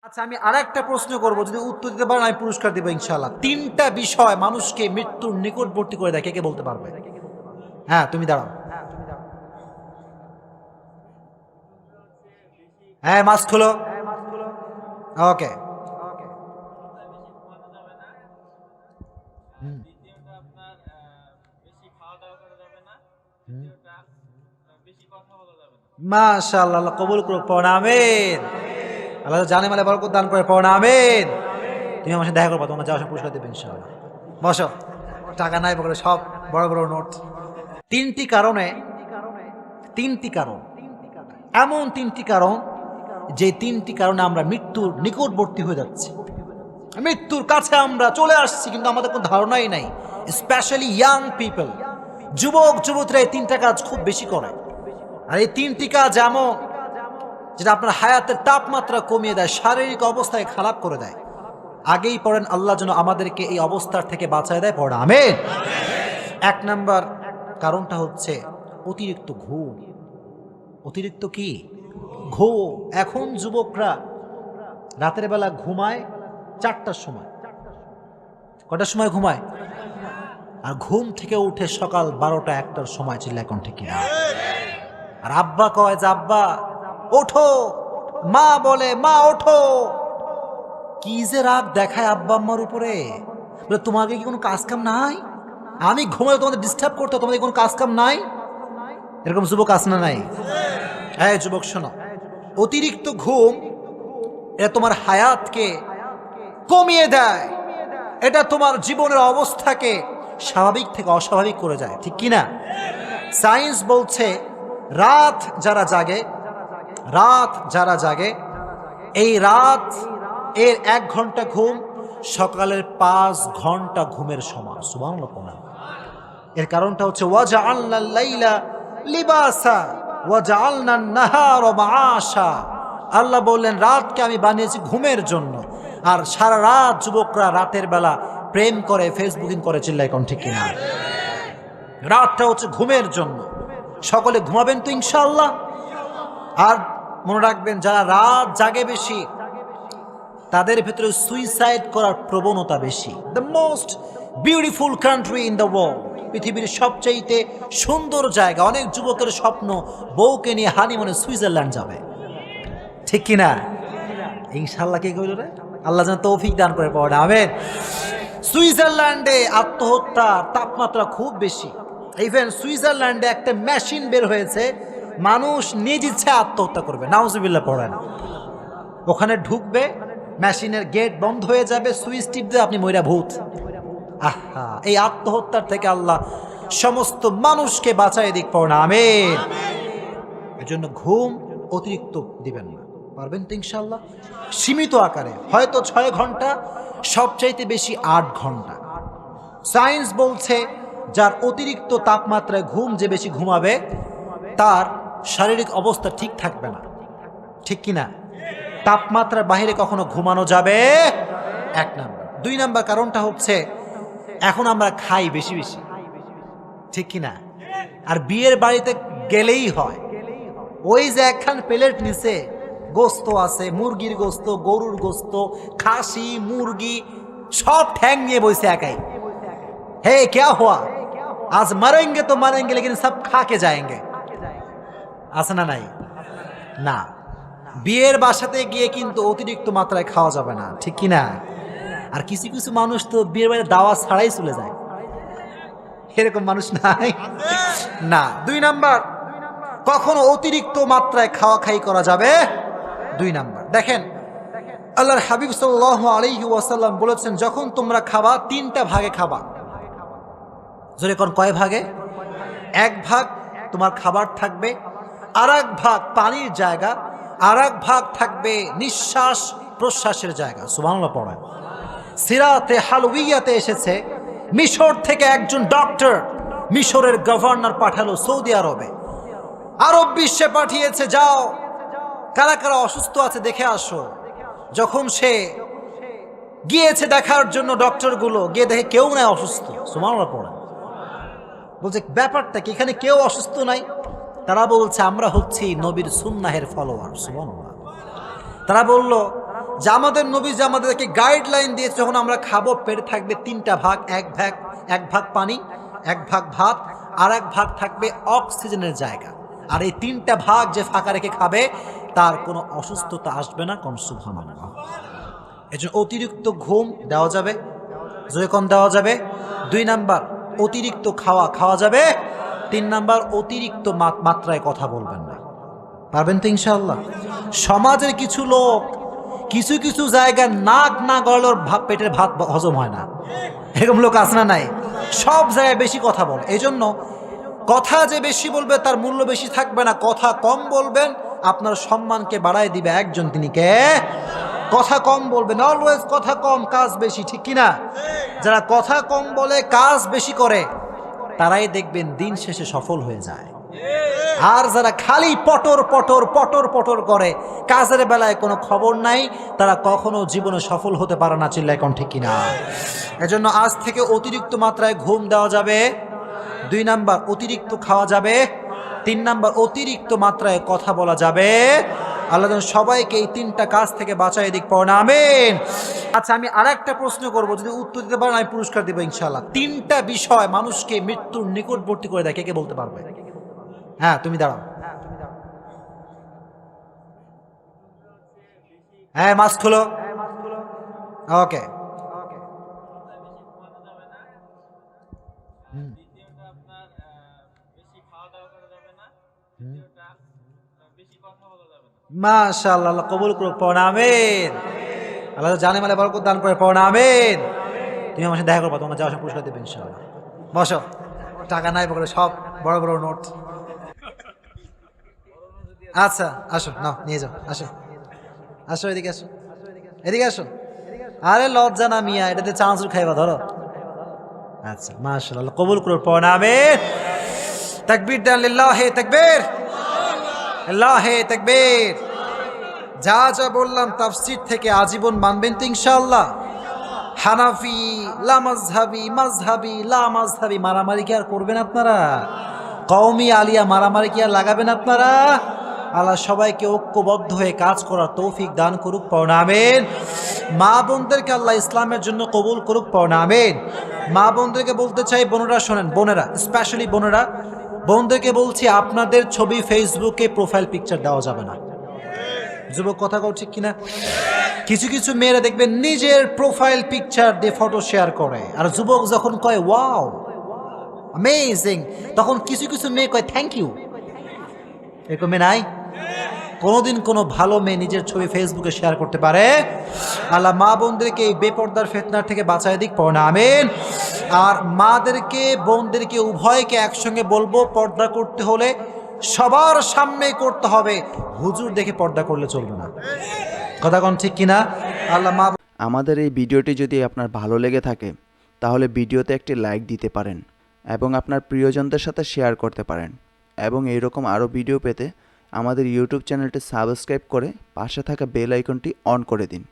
আচ্ছা, আমি আরেকটা প্রশ্ন করব, যদি উত্তর দিতে পারেন আমি পুরস্কার দিব ইনশাআল্লাহ। তিনটা বিষয় মানুষকে মৃত্যুর নিকটবর্তী করে দেয়, কে কে বলতে পারবে? হ্যাঁ, তুমি দাঁড়াও। হ্যাঁ, মাস্ক খোলো। ওকে। মাশাআল্লাহ, আল্লাহ কবুল করুক। পড়া আমিন। আল্লাহ জানে মালে বরকত দান করে। পড়া আমিন। তুমি আমার সাথে দেখা করবা, তোমার যাওয়ার সময় পুরস্কার দেবে ইনশাআল্লাহ। বসো। টাকা নাই পকেটে, সব বড় বড় নোট। তিনটি কারণে, তিনটি কারণ, এমন তিনটি কারণ যে তিনটি কারণে আমরা মৃত্যুর নিকটবর্তী হয়ে যাচ্ছি, মৃত্যুর কাছে আমরা চলে আসছি, কিন্তু আমাদের কোনো ধারণাই নাই। স্পেশালি ইয়াং পিপল, যুবক যুবতীরা এই তিনটা কাজ খুব বেশি করে। আর এই তিনটি কাজ এমন যেটা আপনার হায়াতের তাপমাত্রা কমিয়ে দেয়, শারীরিক অবস্থায় খারাপ করে দেয়। আগেই পড়েন, আল্লাহ যেন আমাদেরকে এই অবস্থার থেকে বাঁচায় দেয়। পড়া আমিন। এক নাম্বার কারণটা হচ্ছে অতিরিক্ত ঘুম। অতিরিক্ত কি? ঘুম। এখন যুবকরা রাতের বেলা ঘুমায় 4টার সময়। কটার সময় ঘুমায়? আর ঘুম থেকে উঠে সকাল 12টা 1টার সময়। চিল্লা এখন ঠিক কিনা? আর আব্বা কয় যে আব্বা ওঠো, মা বলে মা ওঠো। কি যে রাগ দেখায় আব্বা আম্মার উপরে। বলে তোমাকে কি কোনো কাজ কাম নাই? আমি ঘুমালে তোমাদের ডিস্টার্ব করতে, তোমাদের কোনো কাজ কাম নাই? এরকম যুবক আছে না নাই? হ্যাঁ যুবক শোনো, অতিরিক্ত ঘুম এটা তোমার হায়াতকে কমিয়ে দেয়। এটা তোমার জীবনের অবস্থাকে স্বাভাবিক থেকে অস্বাভাবিক করে যায়, ঠিক কি না? সায়েন্স বলছে রাত যারা জাগে, রাত যারা জাগে, এই রাত এর 1 ঘন্টা ঘুম সকালের 5 ঘন্টা ঘুমের সমান। সুবহানাল্লাহ। এর কারণটা হচ্ছে ওয়াজআলনাল লাইলা লিবাসা ওয়াজআলনান নাহারা মাআশা। আল্লাহ বললেন রাতকে আমি বানিয়েছি ঘুমের জন্য, আর সারা রাত যুবকরা রাতের বেলা প্রেম করে, ফেসবুকিং করে। চিল্লাই কোন ঠিক কিনা? রাতটা হচ্ছে ঘুমের জন্য। সকলে ঘুমাবেন তো ইনশাআল্লাহ। আর মনে রাখবেন, যারা রাত জাগে বেশি তাদের ভেতরে সুইসাইড করার প্রবণতা বেশি। The most beautiful country in the world, পৃথিবীর সবচাইতে সুন্দর জায়গা। অনেক যুবকের স্বপ্ন বউকে নিয়ে হানিমুনে সুইজারল্যান্ড যাবে, ঠিক কিনা? ইনশাআল্লাহ কে কইল রে? আল্লাহ যেন তৌফিক দান করে। পড়া আমিন। সুইজারল্যান্ডে আত্মহত্যার তাপমাত্রা খুব বেশি। ইভেন সুইজারল্যান্ডে একটা মেশিন বের হয়েছে, মানুষ নিজ ইচ্ছে আত্মহত্যা করবে। নাউজুবিল্লাহ পড়েন। ওখানে ঢুকবে, মেশিনের গেট বন্ধ হয়ে যাবে, সুইচ টিপ দিয়ে আপনি মইরা ভূত। আহা, এই আত্মহত্যার থেকে আল্লাহ সমস্ত মানুষকে বাঁচায় দিক। পড়া আমিন। এর জন্য ঘুম অতিরিক্ত দিবেন না। পারবেন তো ইনশাআল্লাহ? সীমিত আকারে, হয়তো 6 ঘন্টা, সবচাইতে বেশি 8 ঘন্টা। সায়েন্স বলছে যার অতিরিক্ত তাপমাত্রায় ঘুম, যে বেশি ঘুমাবে তার শারীরিক অবস্থা ঠিক থাকবে না, ঠিক কিনা? তাপমাত্রার বাইরে কখনো ঘুমানো যাবে? 1 নাম্বার। 2 নাম্বার কারণটা হচ্ছে এখন আমরা খাই বেশি বেশি, ঠিক কিনা? আর বিয়ের বাড়িতে গেলেই হয় ওই যে একখান প্লেট নিচে গোস্ত আছে, মুরগির গোস্ত, গরুর গোস্ত, খাসি, মুরগি, সব ঠ্যাং নিয়ে বসে একাই। হে ক্যা হুয়া, আজ মারেঙ্গে তো মারেঙ্গে লেকিন সব খা কে যায়েঙ্গে। আছে না নাই? না, বিয়ের বাসাতে গিয়ে কিন্তু অতিরিক্ত মাত্রায় খাওয়া যাবে না, ঠিক কিনা? আর কিছু কিছু মানুষ তো বিয়ের বাড়িতে দাওয়া ছাড়াই চলে যায়। এরকম মানুষ নাই? না। 2 নাম্বার, কখনো অতিরিক্ত মাত্রায় খাওয়া খাই করা যাবে। 2 নাম্বার। দেখেন, আল্লাহর হাবিব সাল্লাল্লাহু আলাইহি ওয়াসাল্লাম বলেছেন, যখন তোমরা খাবা 3টা ভাগে খাবা। জোরে কোন কয় ভাগে? 1 ভাগ তোমার খাবার থাকবে, আর 1 ভাগ পানির জায়গা, আর 1 ভাগ থাকবে নিঃশ্বাস প্রশ্বাসের জায়গা। সুবহানাল্লাহ পড়েন। সিরাতে হালউইয়াতে এসেছে, মিশর থেকে একজন ডক্টর মিশরের গভর্নর পাঠালো সৌদি আরবে, আরব বিশ্বে পাঠিয়েছে, যাও কারা কারা অসুস্থ আছে দেখে আসো। যখন সে গিয়েছে দেখার জন্য, ডক্টরগুলো গিয়ে দেখে কেউ নাই অসুস্থ। সুবহানাল্লাহ পড়েন। বলছে ব্যাপারটা কি, এখানে কেউ অসুস্থ নাই? তারা বলছে আমরা হচ্ছি নবীর সুন্নাহের ফলোয়ার। সুবহানাল্লাহ। তারা বলল যে আমাদের নবী যে আমাদেরকে গাইডলাইন দিয়েছে, যখন আমরা খাবো পেটে থাকবে তিনটা ভাগ, এক ভাগ পানি, এক ভাগ ভাত, আর এক ভাগ থাকবে অক্সিজেনের জায়গা। আর এই তিনটা ভাগ যে ফাঁকা রেখে খাবে তার কোনো অসুস্থতা আসবে না। কোন সুবহানাল্লাহ। এজন্য অতিরিক্ত ঘুম দেওয়া যাবে, জোরে কোন দেওয়া যাবে। 2 নাম্বার অতিরিক্ত খাওয়া যাবে। 3 নাম্বার অতিরিক্ত মাত্রায় কথা বলবেন না। পারবেন তো ইনশাআল্লাহ। সমাজের কিছু লোক কিছু কিছু জায়গায় নাক না গলার পেটের ভাত হজম হয় না, এরকম লোক আছে না নাই? সব জায়গায় বেশি কথা বলে। এই জন্য কথা যে বেশি বলবে তার মূল্য বেশি থাকবে না, কথা কম বলবেন আপনার সম্মানকে বাড়ায় দিবে একজন, তিনি কে? কথা কম বলবেন, অলওয়েজ কথা কম কাজ বেশি, ঠিক কিনা? যারা কথা কম বলে কাজ বেশি করে তারাই দেখবেন দিন শেষে সফল হয়ে যায়। আর যারা খালি পটর পটর পটর পটর করে, কাজের বেলায় কোনো খবর নাই, তারা কখনো জীবনে সফল হতে পারে না। চিল্লায় কোন ঠিক কিনা? এজন্য আজ থেকে অতিরিক্ত মাত্রায় ঘুম দেওয়া যাবে। 2 নাম্বার অতিরিক্ত খাওয়া যাবে। 3 নাম্বার অতিরিক্ত মাত্রায় কথা বলা যাবে। আল্লাহ যেন সবাইকে এই 3টা কাজ থেকে বাঁচায় দিক, পড়ুন আমিন। আচ্ছা, আমি আরেকটা প্রশ্ন করব, যদি উত্তর দিতে পারেন আমি পুরস্কার দেব ইনশাআল্লাহ। 3টা বিষয় মানুষকে মৃত্যুর নিকটবর্তী করে দেয়, কে বলতে পারবে? হ্যাঁ, তুমি দাঁড়াও। হ্যাঁ, মাস্ক খোলো। ওকে। মাশাআল্লাহ, আল্লাহ কবুল করুক, পড়ুন আমিন। আল্লাহ জানে মালে বরকত দান করে, পড়ুন আমিন। তুমি আমার সাথে দেখা করবা, তোমার যাওয়ার সময় পুরস্কার দেবে ইনশাআল্লাহ। বসো। টাকা নাই পকেটে, সব বড় বড় নোট। আচ্ছা, আসো, নাও নিয়ে যাও। আসো আসো, এদিকে আসো, এদিকে আসো। আরে লজ্জা না মিয়া, এটাতে চানাচুর খাইবা, ধরো। আচ্ছা, মাশাআল্লাহ, আল্লাহ কবুল করুক, পড়ুন আমিন। তাকবীর দেন, লিল্লাহি তাকবীর, লিল্লাহি তাকবীর। যা যা বললাম তাফসীর থেকে আজীবন মানবেন তো ইনশাআল্লাহ। হানাফি লা মাযহাবি, মাযহাবি লা মাযহাবি মারামারি কি আর করবেন আপনারা? কওমি আলিয়া মারামারি কি আর লাগাবেন আপনারা? আল্লাহ সবাইকে ঐক্যবদ্ধ হয়ে কাজ করার তৌফিক দান করুক, পড়ুন আমিন। মা বোনদেরকে আল্লাহ ইসলামের জন্য কবুল করুক, পড়ুন আমিন। মা বোনদেরকে বলতে চাই, বোনেরা শোনেন, বোনেরা স্পেশালি বোনেরা, বোনদেরকে বলছি আপনাদের ছবি ফেসবুকে প্রোফাইল পিকচার দেওয়া যাবে না। যুবক কথা কও ঠিক কিনা? কিছু কিছু মেয়েরা দেখবেন নিজের প্রোফাইল পিকচার দিয়ে ফটো শেয়ার করে, আর যুবক যখন কয় ওয়াও অ্যামেজিং, তখন কিছু কিছু মেয়ে কয় থ্যাংক ইউ। এরকম মেয়ে নাই? কোনোদিন কোনো ভালো মেয়ে নিজের ছবি ফেসবুকে শেয়ার করতে পারে? আল্লাহ মা বোনদেরকে এই বেপর্দার ফিতনার থেকে বাঁচায় দিক, পড়ুন আমিন। আর মাদেরকে বোনদেরকে উভয়কে একসঙ্গে বলবো, পর্দা করতে হলে সবার সামনে করতে হবে, হুজুর দেখে পর্দা করলে চলবে না। কথা কোন ঠিক কিনা? আল্লাহ মা। আমাদের এই ভিডিওটি যদি আপনার ভালো লেগে থাকে তাহলে ভিডিওতে একটি লাইক দিতে পারেন এবং আপনার প্রিয়জনদের সাথে শেয়ার করতে পারেন, এবং এইরকম আরও ভিডিও পেতে আমাদের ইউটিউব চ্যানেলটি সাবস্ক্রাইব করে পাশে থাকা বেল আইকনটি অন করে দিন।